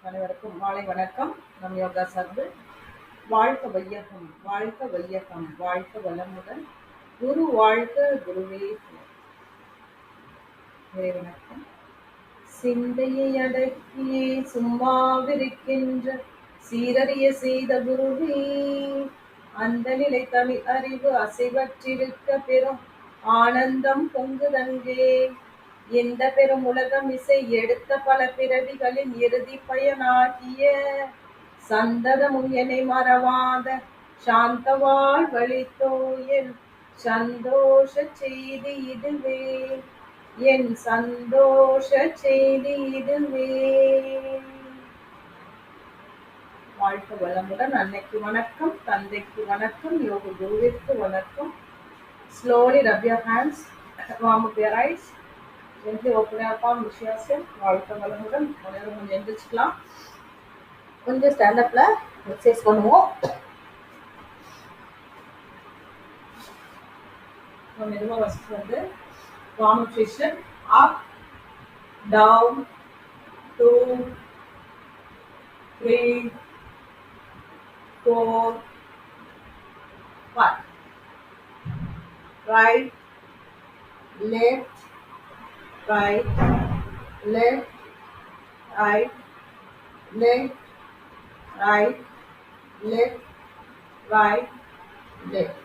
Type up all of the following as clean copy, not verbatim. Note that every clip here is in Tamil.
அனைவருக்கும் மாலை வணக்கம். நம் யோகா சார்பு வாழ்க வையகம், வாழ்க வையகம், வாழ்க வளமுடன். குரு வாழ்க, குருவே துணை. வணக்கம். சிந்தையை அடக்கியே சும்மாவிருக்கின்ற சீரறிய செய்த குருவே, அந்த நிலை தமிழ் அறிவு அசைவற்றிருக்க பெறும் ஆனந்தம் பொங்குதங்கே. இந்த பெரும் உலகம் இசை எடுத்த பல பிறவிகளின் இறுதி பயனாகிய சந்ததமும் என்னை மறவாத சாந்த வாழ்வழித்தோயன் சந்தோஷ செய்தி இதுவே, என் சந்தோஷ செய்தி இதுவே. வாழ்க வளமுடன். அன்னைக்கு வணக்கம், தந்தைக்கு வணக்கம், யோக குருவிற்கு வணக்கம். Slowly rub your hands, warm up your eyes. Gently open your palm, Vishyasana. வாழ்க வளமுடன். அனைவரும் கொஞ்சம் எந்திரிச்சுக்கலாம். கொஞ்சம் ஸ்டாண்டப்ல எக்ஸசைஸ் பண்ணுவோம். மெதுவாக ஃபஸ்ட் வந்து வார்ம் அப் செஷன். அப், down, 2, 3, 4, 5. Right, left, right, left, right, left, right, left, right, left.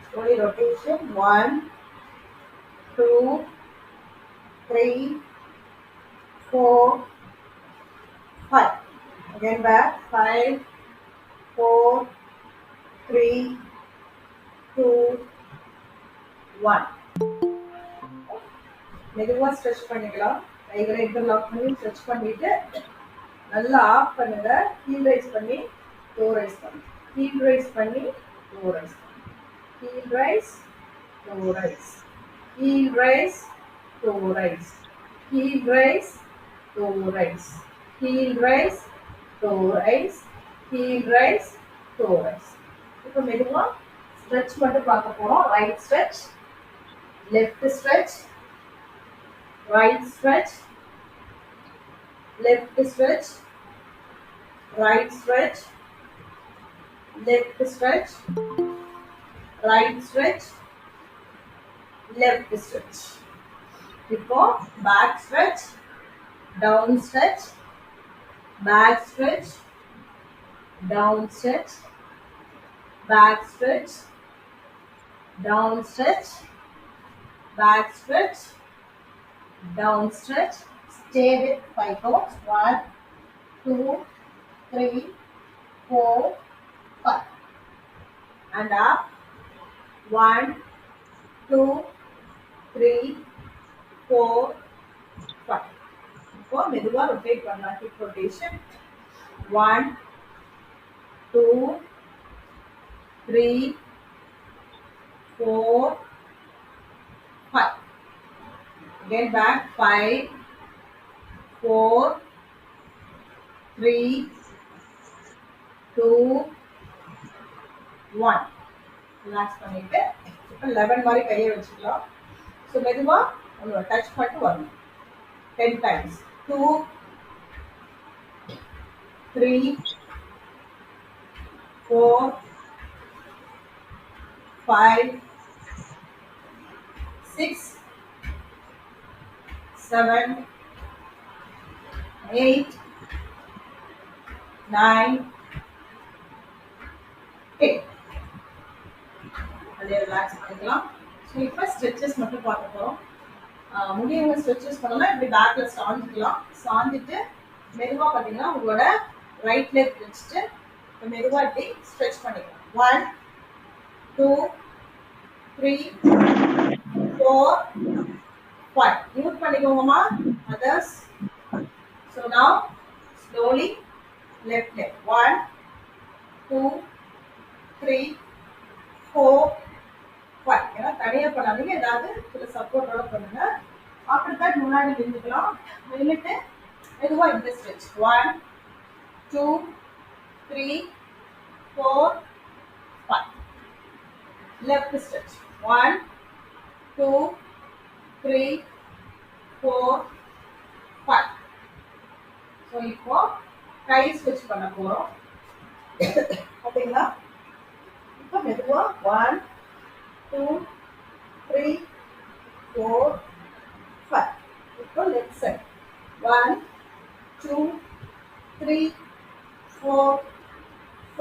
Slowly rotation. 1, 2, 3, 4, 5. Again back. 5, 4, 3, 2, 1. மெதுவாக ஸ்ட்ரெச் பண்ணிக்கலாம். கைகளை இன்டர்லாக் பண்ணி ஸ்ட்ரெச் பண்ணிட்டு நல்லா ஆஃப் பண்ணுங்க. ஹீல் ரைஸ் பண்ணி டோ ரைஸ் பண்ணி, ஹீல் ரைஸ் பண்ணி டோ ரைஸ் பண்ணி, heel raise toe raise, heel raise toe raise, heel raise toe raise, heel raise toe raise, heel raise toe raise. இப்போ மெதுவாக ஸ்ட்ரெச் மட்டும் பார்க்க போகிறோம். Right stretch, left stretch, right stretch, left stretch, right stretch, left stretch, right stretch, left stretch. இப்போ back stretch, down stretch, back stretch, down stretch, back stretch, down stretch, back stretch, down stretch. Stay with 5 counts. 1, 2, 3, 4, 5. And up. 1, 2, 3, 4, 5. இப்போ மெதுவா ரொட்டேட் பண்ணலாம். Hip rotation. 1, 2, 3, 4, 5. Again back. 5, 4, 3, 2, 1. Relax பண்ணிட்டு இப்போ 11 மாதிரி கையை வச்சுக்கலாம். ஸோ மெதுவாக உங்களோட டச் பண்ணிட்டு வரணும். 10 times. 2, 3, 4, 5, 6, 7, 8, 9, 10. அதே ரிலாக்ஸ் பண்ணிக்கலாம். ஸோ இப்போ ஸ்ட்ரெச்சஸ் மட்டும் பார்க்க போகிறோம். முடியவங்க ஸ்ட்ரெச்சஸ் பண்ணலாம். இப்படி பேக்கில் சாஞ்சிக்கலாம். சாஞ்சிட்டு மெதுவாக பார்த்தீங்கன்னா உங்களோட ரைட் லெக் வச்சுட்டு இப்போ மெதுவாக இப்படி ஸ்ட்ரெச் பண்ணிக்கலாம். 1, 2, 3, 4, 5. Mute பண்ணிக்கோங்கம்மா others. So now slowly left leg. 1, 2, 3, 4, 5. ஏன்னா தனியாக பண்ணாதீங்க, ஏதாவது சில சப்போர்ட்டோட பண்ணுங்க. ஆஃப்டர் தட் முன்னாடி நின்றுக்கலாம். நின்றுட்டு மெதுவாக இந்த ஸ்ட்ரெச். 1, 2, 3, 4, 5. Left stretch. 1, 2, 3, 4, 5. So இப்போ கை ஸ்விட்ச் பண்ண போறோம். ஓகேங்களா? இப்போ மெதுவா 1 2 3 4 5. இப்போ லெஃப்ட் சைட் 1 2 3 4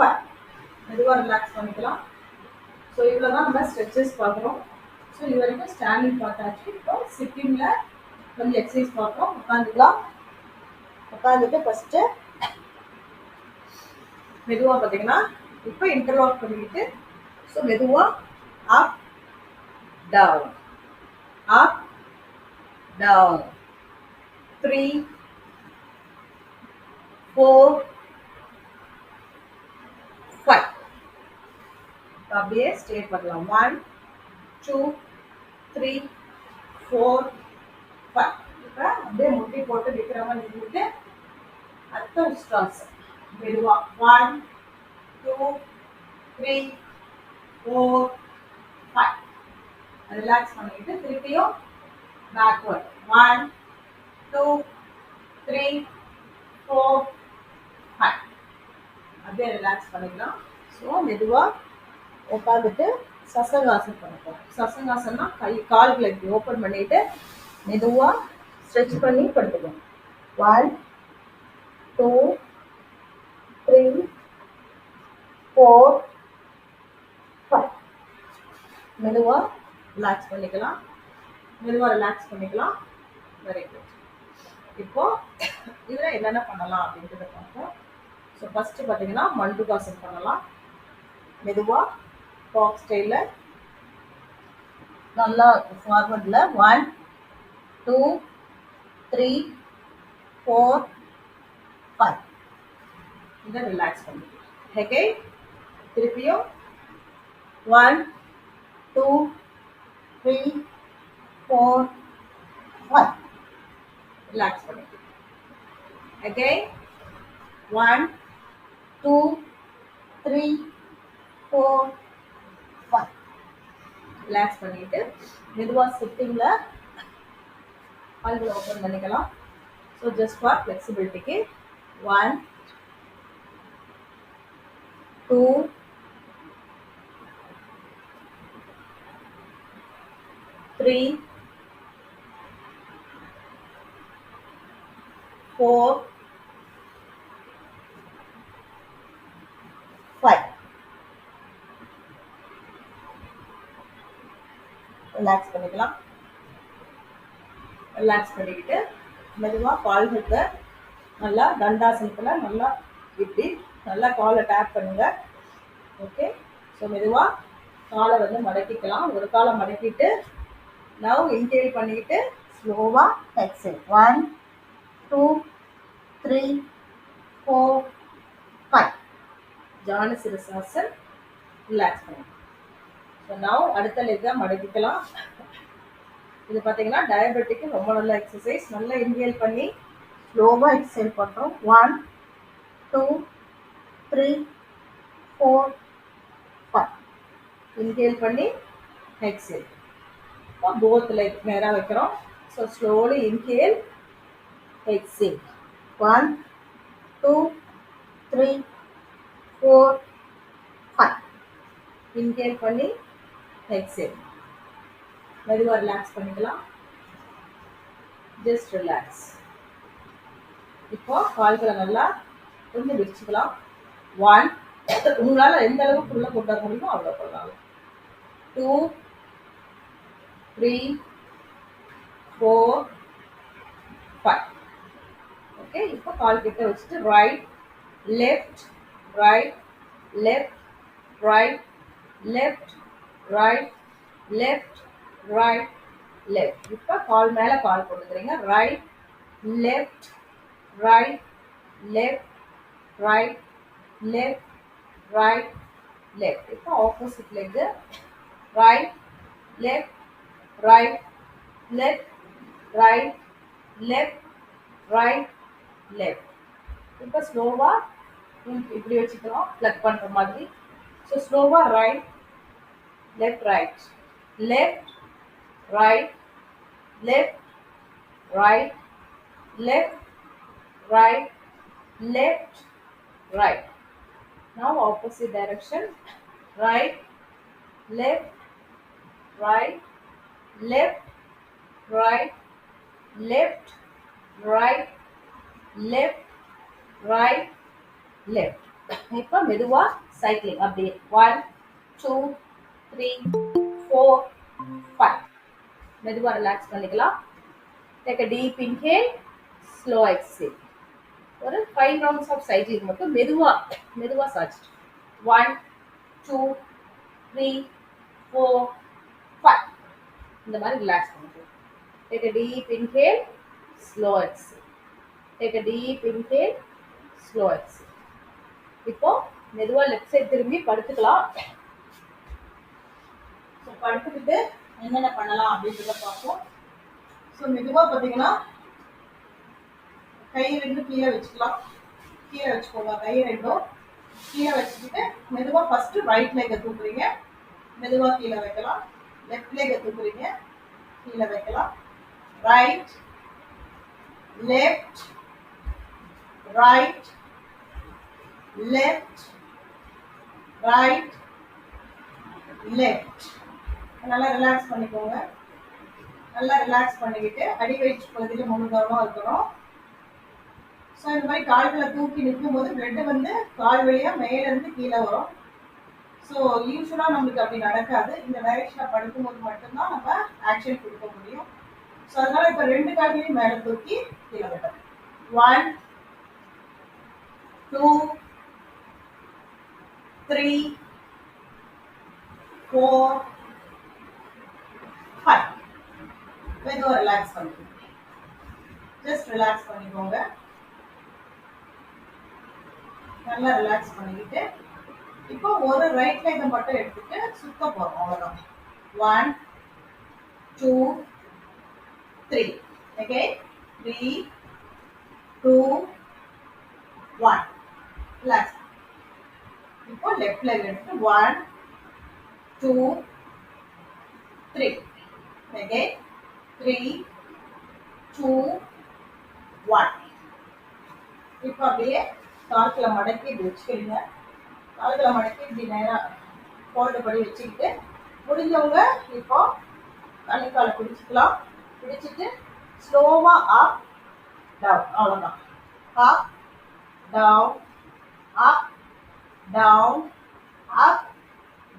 5. மெதுவா ரிலாக்ஸ் பண்ணிக்கலாம். ஸோ இவ்வளோதான் நம்ம ஸ்ட்ரெச்சஸ் பார்க்குறோம். ஸோ இது வரைக்கும் ஸ்டாண்டிங் பார்த்தாச்சு. இப்போ சிட்டிங்கில் கொஞ்சம் எக்ஸசைஸ் பார்க்குறோம். உட்காந்துக்கலாம். உட்காந்துட்டு ஃபஸ்ட்டு மெதுவாக பார்த்தீங்கன்னா இப்போ இன்டர்லாக் பண்ணிக்கிட்டு ஸோ மெதுவாக அப் டவுன் அப் டவுன் 3 4 5. அப்படியே ஸ்டே பண்ணலாம். 1 2 3 4 5. இப்போ அப்படியே முட்டி போட்டு விற்கிறவங்க நின்றுட்டு அடுத்த ஸ்டார்ஸ் மெதுவா 1 2 3 4 5. ரிலாக்ஸ் பண்ணிட்டு திருப்பியும் பேக்வர்ட் 1 2 3 4 5. அப்படியே ரிலாக்ஸ் பண்ணிக்கலாம். ஸோ மெதுவாக உட்காந்துட்டு சசங்காசன் பண்ண போகிறோம். சசங்காசன்னா கால்களை இப்படி ஓப்பன் பண்ணிட்டு மெதுவாக ஸ்ட்ரெச் பண்ணி படுத்துக்கணும். 1 2 3 4 5. மெதுவாக ரிலாக்ஸ் பண்ணிக்கலாம். மெதுவாக ரிலாக்ஸ் பண்ணிக்கலாம். Very good. இப்போ இதில் என்னென்ன பண்ணலாம் அப்படின்றத பார்ப்போம். ஸோ ஃபஸ்ட்டு பார்த்தீங்கன்னா மண்டுகாசன் பண்ணலாம். மெதுவாக பாக்ஸ் ஸ்டைலில் நல்லா ஃபார்வர்டில் 1 2 3 4 5. இதை ரிலாக்ஸ் பண்ணிக்கலாம். ஓகே, திருப்பியும் 1 2 3 4 5. ரிலாக்ஸ் பண்ணிக்கலாம். ஓகே, 1 2 3 4 5. ரிலாக்ஸ் பண்ணிட்டு மெதுவாக சிட்டிங்கில் கால்களை ஓப்பன் பண்ணிக்கலாம். ஸோ ஜஸ்ட் ஃபார் ஃப்ளெக்சிபிலிட்டிக்கு 1 2 3 4 5. ரிலாக்ஸ் பண்ணிக்கலாம். ரிலாக்ஸ் பண்ணிக்கிட்டு மெதுவாக கால்களுக்கு நல்லா தண்டாசனத்தில் நல்லா இப்படி நல்லா காலை டேப் பண்ணுங்க. ஓகே, ஸோ மெதுவாக காலை வந்து மடக்கிக்கலாம். ஒரு காலை மடக்கிட்டு நவ் இன்ஹேல் பண்ணிக்கிட்டு ஸ்லோவாக எக்ஸேல் 1 2 3 4 5. ஜானசிரசாசன். ரிலாக்ஸ் பண்ணிக்கலாம். ஸோ நவ் அடுத்த லெக்கை மடக்கிக்கலாம். இது பார்த்தீங்கன்னா டயபெட்டிக்கு ரொம்ப நல்ல எக்ஸசைஸ். நல்லா இன்ஹேல் பண்ணி ஸ்லோவாக எக்ஸேல் பண்ணுறோம். 1 2 3 4 5. இன்ஹேல் பண்ணி எக்ஸேல். இப்போ போத் லெக் நேராக வைக்கிறோம். So slowly inhale exhale 1 2 3 4 5. Inhale பண்ணி எக்ஸேல். மெதுவாக ரிலாக்ஸ் பண்ணிக்கலாம். Just relax. இப்போ கால்களை நல்லா கொஞ்சம் விரிச்சுக்கலாம். 1 உங்களால் எந்த அளவுக்கு உள்ள கொண்டாட முடியுமோ அவ்வளோ கொள்ளலாம். 2 3 4 5. ஓகே, இப்போ கால் கிட்ட வச்சுட்டு right left right left right left right left right left. இப்போ கால் மேலே கால் போட்டுக்கிறீங்க. Right left right left right left right left. இப்போ opposite leg right left right left right left right left. இப்போ ஸ்லோவாக இப்படி வச்சுக்கிறோம் ப்ளக் பண்ணுற மாதிரி. ஸோ ஸ்லோவாக right left right left right left right left right left, right. Now opposite direction, right, left, right, left, right, left, right, left, right, left. இப்போ மெதுவா சைக்கிளிங் அப்படியே 1 2 3 4 5 மெதுவா ரிலாக்ஸ் பண்ணிக்கலாம். Take a deep inhale, slow exhale. ஒரு 5 rounds of cycling மட்டும் மெதுவா மெதுவா சாச்சிட்டு 1 2 3 4 5 இந்த மாதிரி ரிலாக்ஸ் பண்ணிக்கலாம். Take a deep inhale, slow exhale. Take a deep inhale, slow exhale. இப்போ மெதுவா லெஃப்ட் சைடு திரும்பி படுத்துக்கலாம். ஸோ படுத்துக்கிட்டு என்னென்ன பண்ணலாம் அப்படின்றத பார்ப்போம். ஸோ மெதுவா பார்த்தீங்கன்னா கை ரெண்டும் கீழே வச்சுக்கலாம். கீழே வச்சுக்கோங்க. கை ரெண்டும் கீழே வச்சுக்கிட்டு மெதுவா ஃபர்ஸ்ட் ரைட் லெக்கை தூக்குறீங்க, மெதுவா கீழே வைக்கலாம். லெஃப்ட் லெக்கை தூக்குறீங்க, கீழே வைக்கலாம். Right left right left right left. நல்லா ரிலாக்ஸ் பண்ணிக்கோங்க. நல்லா ரிலாக்ஸ் பண்ணிக்கிட்டு அடிவயிற்று பகுதியில் முழு கவனமாக இருக்கணும். ஸோ இந்த மாதிரி கால்களை தூக்கி நிற்கும் போது பிளட் வந்து கால் வழியாக மேலேருந்து கீழே வரும். ஸோ யூஸ்வலாக நம்மளுக்கு அப்படி நடக்காது. இந்த டைரக்ஷனில் படுக்கும்போது மட்டும்தான் நம்ம ஆக்ஷன் கொடுக்க முடியும். ஸோ அதனால இப்போ 2 கால்களையும் மேலே தூக்கி கீழே விட்டோம். 1 2 3 4 5 மெதுவா ரிலாக்ஸ் பண்ணிக்கோங்க. ஜஸ்ட் ரிலாக்ஸ் பண்ணிக்கோங்க. நல்லா ரிலாக்ஸ் பண்ணிக்கிட்டு இப்போ ஒரு ரைட் லெக்கை மட்டும் எடுத்துட்டு சுத்த போறோம். அவ்வளவுதான். 1 2 3 ஓகே 3 2 1 ரிலாக்ஸ். இப்போ லெஃப்ட் லெக் எடுத்து 1 2 3 ஓகே 3 2 1. இப்போ அப்படியே கால்களை மடக்கி இப்படி வச்சுக்கிறீங்க. கால்களை மடக்கி இப்படி நேராக ஃபோல்டு பண்ணி வச்சுக்கிட்டு முடிஞ்சவங்க இப்போ தனிக்காலை பிடிச்சிக்கலாம். பிடிச்சிட்டு ஸ்லோவா அப் டவுன். அவ்வளோதான். Up down up down up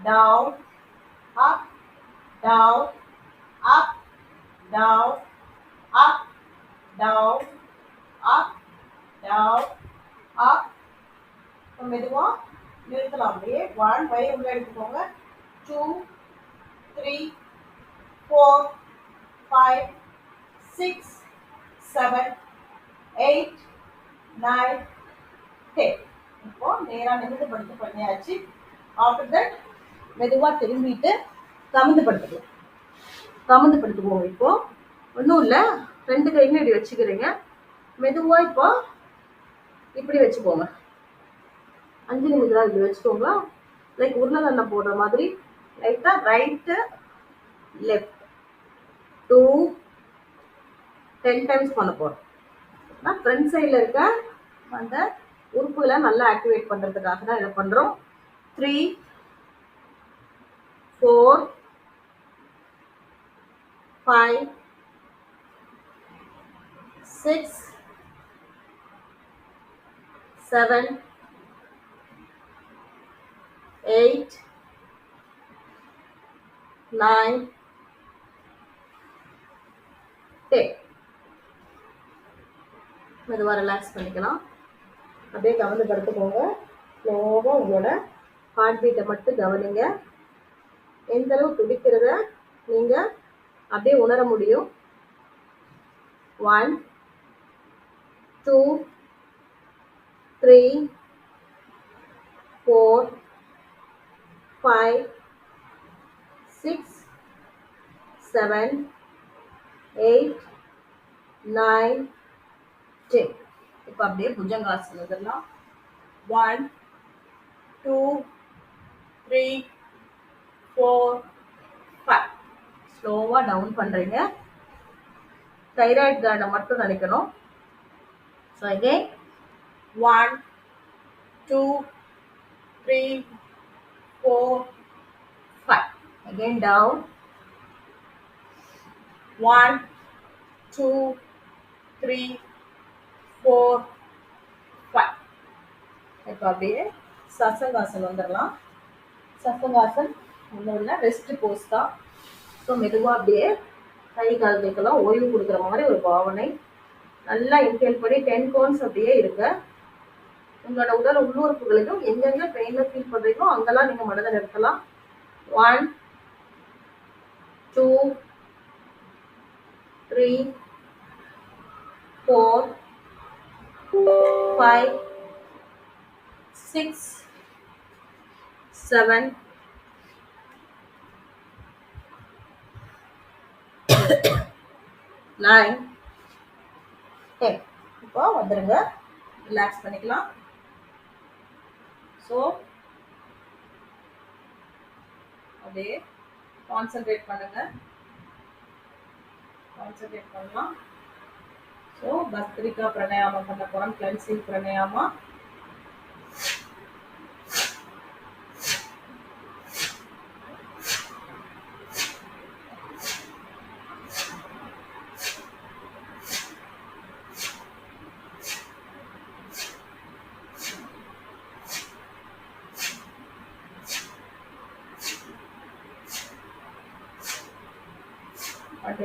down up down up down up down up down up. மெதுவா நிறுத்தலாம். அப்படியே 1 வயிறு உள்ள எடுத்துக்கோங்க. 2 3 4 5 6 7 8 9 10. இப்போ நேரா நிமிர்ந்து படுத்து பண்ணியாச்சு. ஆஃப்டர் தட் மெதுவா திரும்பிட்டு கமுந்து படுத்துக்கலாம். கமுந்து படுத்துக்குவோம். இப்போ ஒன்றும் இல்லை, 2 கைகளும் இப்படி வச்சுக்கிறீங்க. மெதுவா இப்போ இப்படி வச்சுக்கோங்க. 5 நிமிஷம் இப்படி வச்சுக்கோங்க. லைக் உருளைதண்டை போடுற மாதிரி லைட்டா ரைட்டு லெஃப்ட் 2 10 டைம்ஸ் பண்ண போறோம். நான் ஃப்ரண்ட் சைடில் இருக்க அந்த உறுப்புகளை நல்லா ஆக்டிவேட் பண்றதுக்காக தான் இதை பண்றோம். 3 4 5 6 7 8 9 10. மெதுவா ரிலாக்ஸ் பண்ணிக்கலாம். அப்படியே கவர்ந்து படுத்துக்கோங்க. ஸ்லோவாக உங்களோட ஹார்ட் பீட்டை மட்டும் கவனிங்க. எந்த அளவு துடிக்கிறத நீங்கள் அப்படியே உணர முடியும். 1 2 3 4 5 6 7 8 9 10. இப்போ அப்படியே புஜங்காசனம் இதெல்லாம் 1 2 3 4 5 ஸ்லோவாக டவுன் பண்ணுறீங்க. தைராய்டு கார்டை மட்டும் நினைக்கணும். So again 1 2 3 4 5. Again down. 1 2 3 4 5. இப்போ அப்படியே சசங்காசன் வந்துடலாம். சசங்காசன் ஒன்றும் இல்லை, ரெஸ்ட் போஸ் தான். ஸோ மெதுவாக அப்படியே கை கால்களுக்கெல்லாம் ஓய்வு கொடுக்குற மாதிரி ஒரு பாவனை. நல்லா இன்ஹேல் பண்ணி 10 கவுண்ட்ஸ் அப்படியே இருங்க. உங்களோட உடல் உள்ளுறுப்புகளிலும் எங்கெங்க பெயின்ல ஃபீல் பண்றீங்களோ அங்கெல்லாம் நீங்க மனதை நிறுத்தலாம். 1 2 3 4 5 6 7 9 10. இப்போ வந்துருங்க, ரிலாக்ஸ் பண்ணிக்கலாம். ஸோ அப்படியே கான்சென்ட்ரேட் பண்ணுங்க, கான்சென்ட்ரேட் பண்ணலாம். ஸோ பஸ்திரிகா பிராணாயாமம் பண்ண போகிறோம், கிளென்சிங் பிராணாயாமா.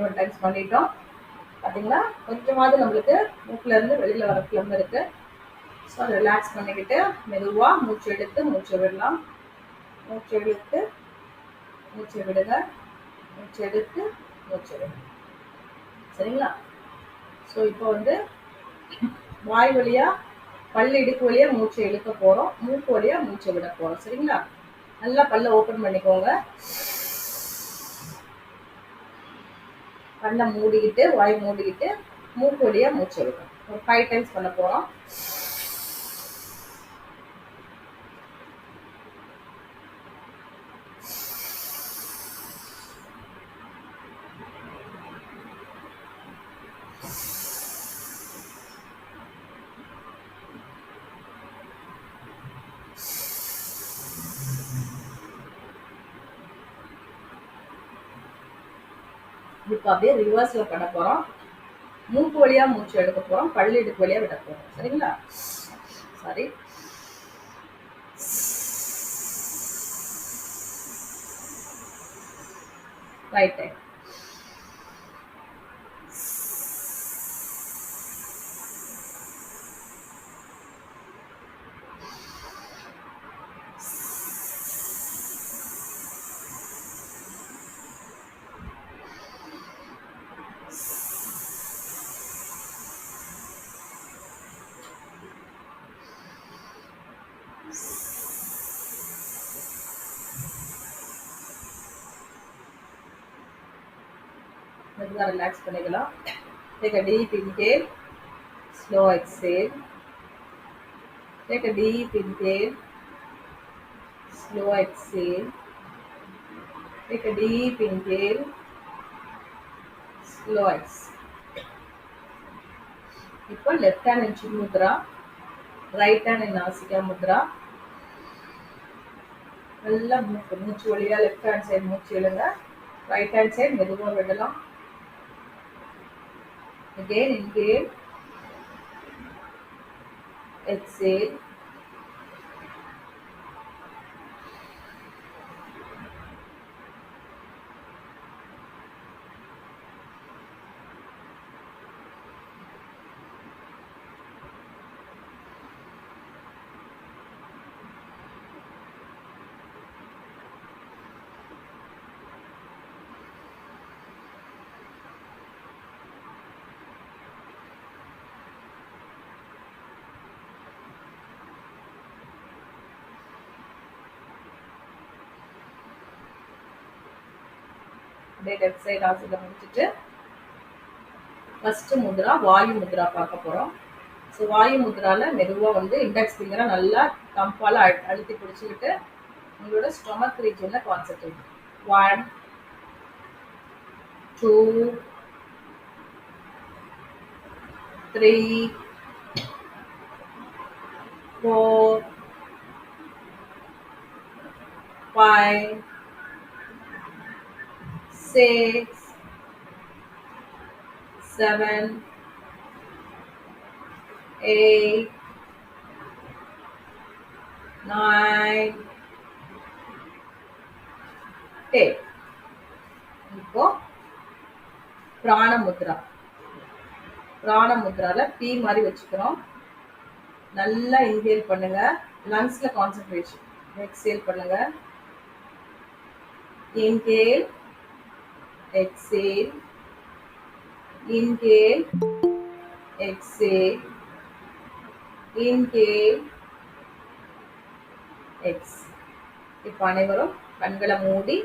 ஒரு டைம்ஸ் பண்ணிட்டோம். பார்த்தீங்களா, கொஞ்சமாவது நம்மளுக்கு மூக்கில் இருந்து வெளியில் வர ஃப்ளம் இருக்கு. ஸோ ரிலாக்ஸ் பண்ணிக்கிட்டு மெதுவாக மூச்சு எடுத்து மூச்சு விடலாம். மூச்சு இழுத்து மூச்சு விடுங்க, மூச்சு எடுத்து மூச்சு விடுங்க. சரிங்களா? ஸோ இப்போ வந்து வாய் வழியா பல்லு இடுக்கு வழியா மூச்சை இழுக்க போகிறோம், மூக்கு வழியா மூச்சை விட போகிறோம். சரிங்களா? நல்லா பல்ல ஓப்பன் பண்ணிக்கோங்க. கண்ணை மூடிக்கிட்டு வாய் மூடிக்கிட்டு மூக்கு வழியா மூச்சு எடுக்கும். ஒரு 5 டைம்ஸ் பண்ண போறோம். இப்போ அப்படியே ரிவர்ஸ்ல பண்ண போறோம். மூக்கு வழியா மூச்சு எடுக்க போறோம், பல்லு இடுக்கு வழியா விட போறோம். சரிங்களா? சாரி. Right time. மெதுவாக ரிலாக்ஸ் பண்ணிக்கலாம். Take a deep inhale, slow exhale. Take a deep inhale, slow exhale. Take a deep inhale, slow exhale. இப்போ left hand in chin mudra, right hand in nasika mudra. நல்லா மூச்சு வழியா லெஃப்ட் ஹேண்ட் சைடு மூச்சு இழுங்க, ரைட் ஹேண்ட் சைடு மெதுவாக விடலாம். Again inhale, exhale. அப்படியே லெஃப்ட் சைடு ஆசில முடிச்சுட்டு ஃபர்ஸ்ட் முத்ரா வாயு முத்ரா பார்க்க போறோம். ஸோ வாயு முத்ரால மெதுவாக வந்து இண்டெக்ஸ் ஃபிங்கரை நல்லா கம்பால அழுத்தி பிடிச்சிக்கிட்டு உங்களோட ஸ்டொமக் ரீஜன்ல கான்சென்ட்ரேட். 1 2 3 4, 5, 6, 7, 8, 9, 10. இப்போ பிராண முத்ரா. பிராண முத்ரால பி மாதிரி வச்சுக்கிறோம். நல்லா இன்ஹேல் பண்ணுங்க. லங்ஸ்ல கான்சென்ட்ரேஷன். எக்ஸேல் பண்ணுங்க. Inhale, exhale, inhale, exhale, inhale, exhale. இப்போ அனைவரும் கண்களை மூடி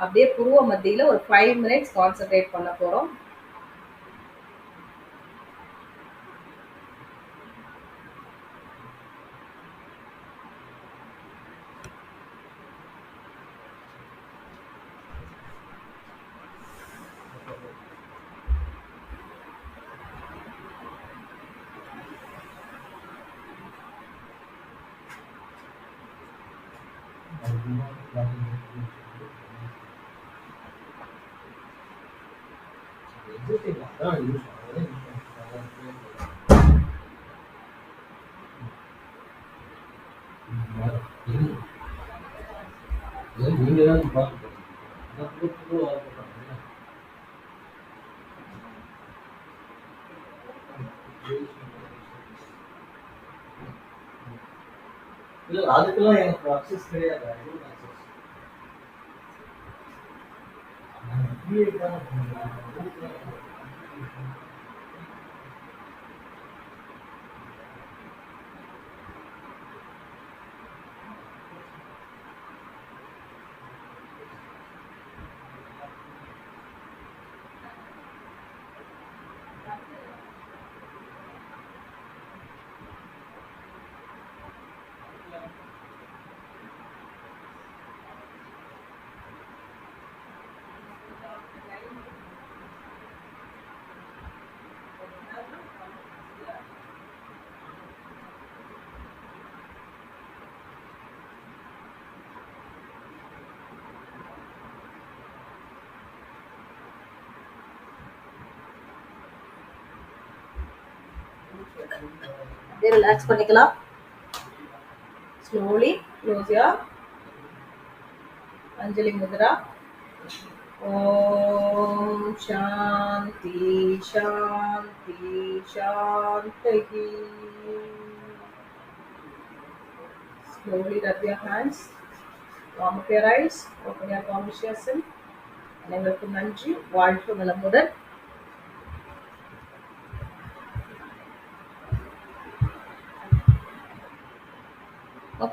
அப்படியே புருவ மத்தியில ஒரு 5 minutes கான்சென்ட்ரேட் பண்ண போறோம். அதுக்கெல்லாம் எனக்கு அக்சஸ் கிடையாது. ரிலாக்ஸ் பண்ணிக்கலாம். Slowly close your Anjali Mudra. Om Shanti Shanti Shanti. Slowly rub your hands. Warm up your eyes. Open your consciousness. அனைவருக்கும் நன்றி. வாழ்க வளமுடன்.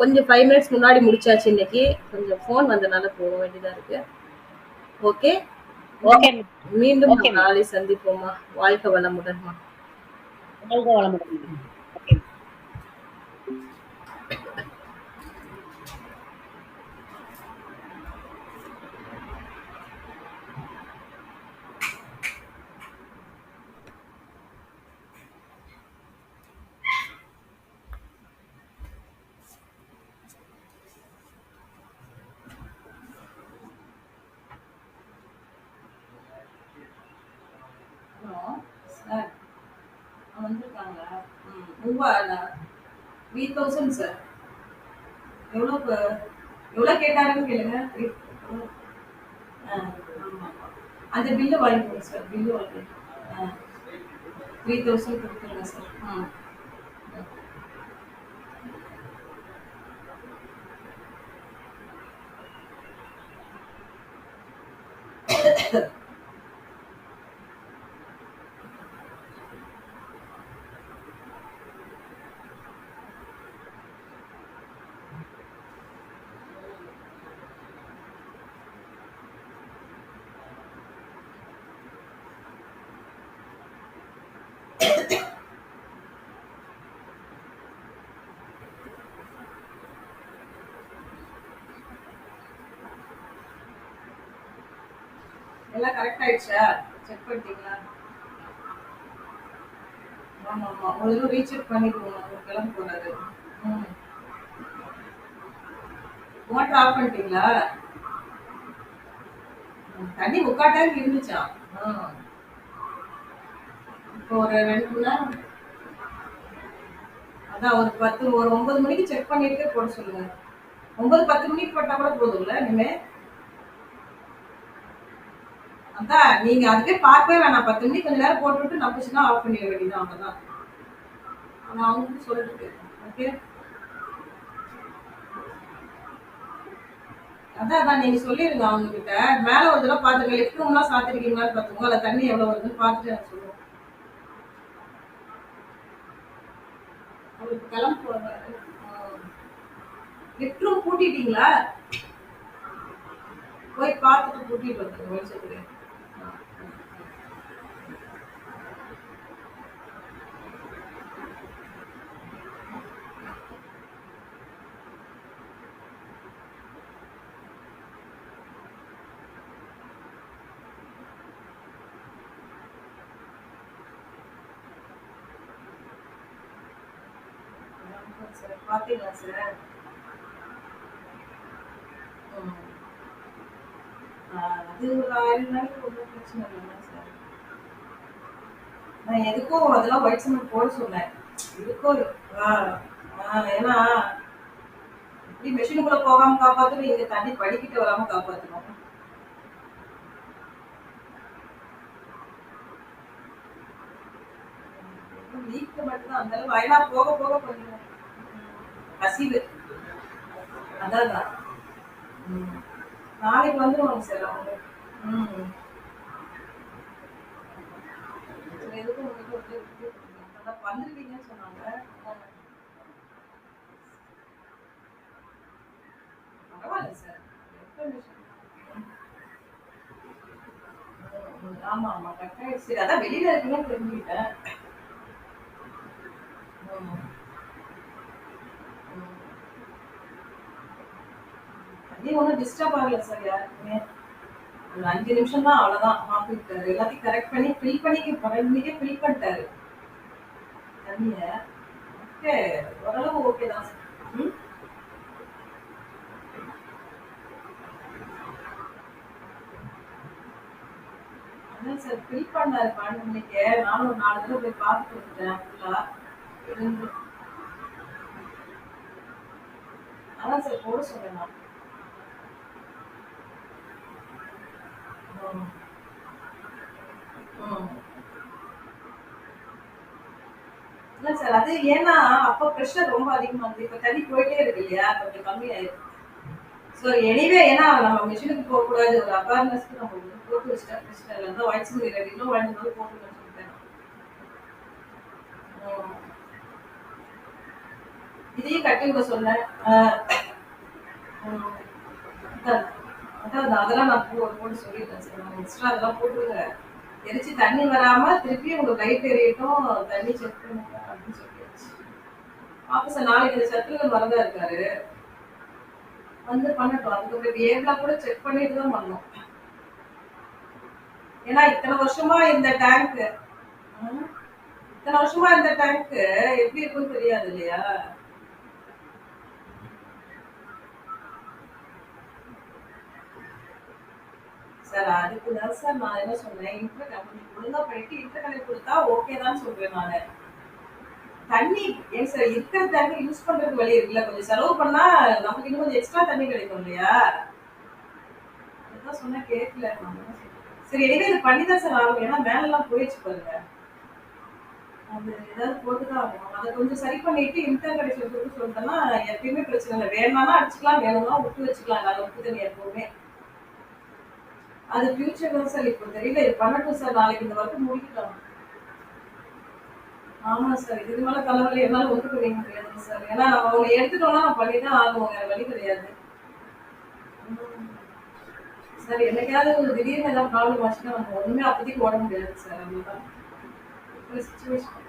கொஞ்சம் 5 minutes முன்னாடி முடிச்சாச்சு. இன்னைக்கு கொஞ்சம் ஃபோன் வந்தனால போக வேண்டியதா இருக்கு. ஓகே, ஓகே, மீண்டும் நாளை சந்திப்போமா. வாழ்க வளமுடன்மா. வாழ்க வளமுடன். ஓகே. சார் வந்திருக்காங்க. 3000 சார். எவ்வளோ கேட்டாருன்னு கேளுங்க. அந்த பில்லு வாங்கிக்கோங்க சார். பில்லு வாங்கி 3000 கொடுத்துருங்க சார். எல்லாம் கரெக்ட் ஆயிடுச்சா? செக் பண்ணிட்டீங்களா? ஆமா ஆமா, ஒரு ரீசெக் பண்ணிடுவோம். கிளம்ப போறாரு. ம். மோட்டர் ஆஃப் பண்ணிட்டீங்களா? தண்ணி 3/4 டேங்க் இருந்துச்சா? ம். இப்போ ஒரு 2 மணி நேரம். அதான் ஒரு 9 மணிக்கு செக் பண்ணிட்டு போட சொல்லுங்க. 9, 10 மணிக்கு போட்டா கூட போதும்ல இனிமே? அதான் நீங்க அதுவே பார்க்கவே வேணாம். 10 மணிக்கு கொஞ்ச நேரம் போட்டுவிட்டு நம்புச்சுன்னா ஆஃப் பண்ணிட வேண்டியதுதான். அவ்வளவுதான். அவன் அவங்களுக்கு சொல்லிட்டு போயிருக்கான். ஓகே. அதான் நீங்க சொல்லிருங்க அவங்க கிட்ட. மேல ஒரு தடவை பாத்துங்க. லிஃப்ட் ரூம்லாம் சாத்திருக்கீங்களான்னு பாத்துங்க. அதுல தண்ணி எவ்வளவு வருதுன்னு பாத்துட்டு எனக்கு சொல்லுங்க. அவருக்கு கிளம்ப போறாரு. லிஃப்ட் ரூம் பூட்டிட்டீங்களா? போய் பார்த்துட்டு பூட்டிட்டு வந்துருங்க வெளிச்சத்துக்கு. சார் பாத்தீங்களா சார்? ம். அது ஒரு 1000 நாளைக்கு ஒன்றும் பிரச்சனை இல்லைங்க சார். நான் எதுக்கும் அதெல்லாம் ஒயிட் சிமெண்ட் போட சொன்னேன். இதுக்கும் ஆ, ஏன்னா இப்படி மெஷினுக்குள்ள போகாம காப்பாத்தணும், இங்க தண்ணி படிக்கிட்டு வராம காப்பாத்தணும். லீக் மட்டும்தான் அந்த அளவு. ஏன்னா போக போக கொஞ்சம் கசிவு. அதான் தான். ம். நாளைக்கு வந்துருவாங்க சார் அவங்க. ம். சரி, எதுக்கும் உங்ககிட்ட ஒரு அதான் வந்துருவீங்கன்னு சொன்னாங்க. பரவாயில்ல சார். இன்ஃபர்மேஷன். ஆமா ஆமா கட் ஆயிடுச்சு. அதான் வெளியில இருக்குன்னு தெரிஞ்சுக்கிட்டேன். ம். ம். தண்ணி ஒன்றும் டிஸ்டர்ப் ஆகல சார் யாருக்குமே. ஒரு 5 நிமிஷம் தான் அவ்வளவுதான். மாத்திட்டாரு. எல்லாத்தையும் கரெக்ட் பண்ணி ஃபில் பண்ணி 12 மணிக்கே ஃபில் பண்ணிட்டாரு தண்ணிய. ஓகே. ஓரளவு ஓகே தான் சார். ம். அதான் சார் ஃபில் பண்ணாரு 12 மணிக்கு. நானும் ஒரு 4 தடவை போய் பார்த்துட்டு வந்துட்டேன் ஃபுல்லா. இருந்து அதான் சார் போட சொன்னேன் நான். ம். ம். இல்ல சார் அது ஏன்னா அப்ப ப்ரெஷர் ரொம்ப அதிகமா இருந்து இப்ப தண்ணி போயிட்டே இருக்கு இல்லையா? கொஞ்சம் கம்மியாயிருக்கு. ஸோ எனிவே ஏன்னா நம்ம மிஷினுக்கு போகக்கூடாது. ஒரு அவேர்னஸ்க்கு நம்ம வந்து போட்டு வச்சுட்டா பிரச்சனை இல்லை. இருந்தால் ஒயிட் சிமெண்ட் ரெடி இன்னும் வாங்கிட்டு போட்டுக்கணும்னு சொல்லிட்டேன். ம். இதையும் கட்டி விட சொன்னேன். ம். அதான் அதெல்லாம் நான் போட்டு சொல்லிட்டேன் சார். நான் எக்ஸ்ட்ரா அதெல்லாம் போட்டுருங்க. எரிச்சு தண்ணி வராம திருப்பி உங்க லைட் எரியட்டும் தண்ணி செக் பண்ணுங்க அப்படின்னு சொல்லியாச்சு. பாப்போம் சார் நாளைக்கு இந்த சத்துருவன் வரதா இருக்காரு. வந்து பண்ணட்டும். அதுக்கப்புறம் ஏப்லா கூட செக் பண்ணிட்டு தான் பண்ணணும். ஏன்னா இத்தனை வருஷமா இந்த டேங்க் இத்தனை வருஷமா இந்த டேங்க் எப்படி இருக்குன்னு தெரியாது இல்லையா? சார் அதுக்கு தான் சார் நான் என்ன சொன்னேன், இன்டர் கனெக்ட் ஒழுங்கா பண்ணிட்டு இன்டர் கனெக்ட் கொடுத்தா ஓகே தான் சொல்றேன் நானு. தண்ணி ஏன் சார் இருக்கிற தண்ணி யூஸ் பண்றதுக்கு வழி இருக்குல்ல. கொஞ்சம் செலவு பண்ணா நமக்கு இன்னும் கொஞ்சம் எக்ஸ்ட்ரா தண்ணி கிடைக்கும் இல்லையா? அதுதான் சொன்னா கேட்கல. சரி எனிவே இது பண்ணி தான் சார் ஆகும். ஏன்னா மேல எல்லாம் போயிடுச்சு பாருங்க. அது ஏதாவது போட்டுதான் ஆகணும். அதை கொஞ்சம் சரி பண்ணிட்டு இன்டர் கனெக்ஷன் கொடுத்து சொல்லிட்டோம்னா எப்பயுமே பிரச்சனை இல்லை. வேணும்னா அடிச்சுக்கலாம், வேணும்னா விட்டு வச்சுக்கலாம். அது உப்பு தண்ணி எப்பவுமே. அது ஃபியூச்சர் தான் சார். இப்போ தெரியல. இது பண்ணட்டும் சார். நாளைக்கு இந்த ஒர்க் முடிக்கிட்டோம். ஆமா சார். இதுக்கு மேல தலைவலி என்னால ஒன்று பண்ணிக்க முடியாது சார். ஏன்னா நம்ம அவங்க எடுத்துட்டோம்னா நம்ம பண்ணிதான் ஆகும். வேற வழி கிடையாது. ம். சார் என்னைக்காவது ஒரு திடீர்னு ஏதாவது ப்ராப்ளம் ஆச்சுன்னா நம்ம ஒண்ணுமே அப்போதைக்கு ஓட முடியாது சார். அதுதான் இப்போ சுச்சுவேஷன்.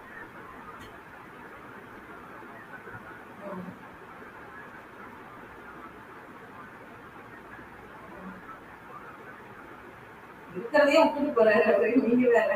இருக்கிறதையே விட்டுட்டு போறாரு அவரு. நீங்க வேற